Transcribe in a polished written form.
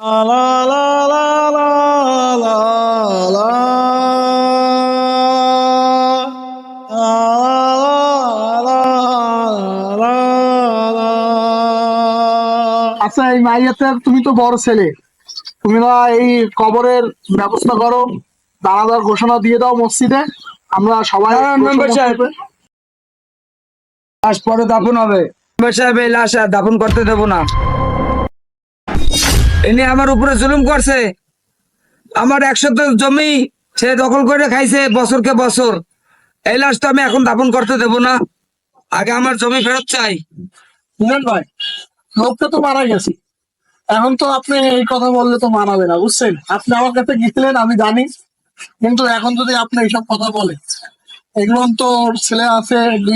লা লা লা লা লা লা আচ্ছা, এই মাইয়াতে তুমি তো বড় ছেলে, তুমি না এই কবরের ব্যবস্থা করো, দানাদার ঘোষণা দিয়ে দাও মসজিদে, আমরা সবাই দাঁড়ান মেম্বার সাহেব, লাশ পরে দাফন হবে। মেম্বার সাহেব, এই লাশ আর দাফন করতে দেবো না। ইনি আমার উপরে জুলুম করছে। আমার 100 জমি সে দখল করে খাইছে বছরকে বছর। এই লাশ তো আমি এখন দাফন করতে দেবো না। আগে আমার জমি ফেরত চাই। বুঝলেন ভাই, লোকটা তো মারা গেছে, এখন তো আপনি এই কথা বললে তো মানাবে না, বুঝছেন? আপনি আমার কাছে গেছিলেন আমি জানি, কিন্তু এখন যদি আপনি এইসব কথা বলেন, এগুলো তো ছেলে আছে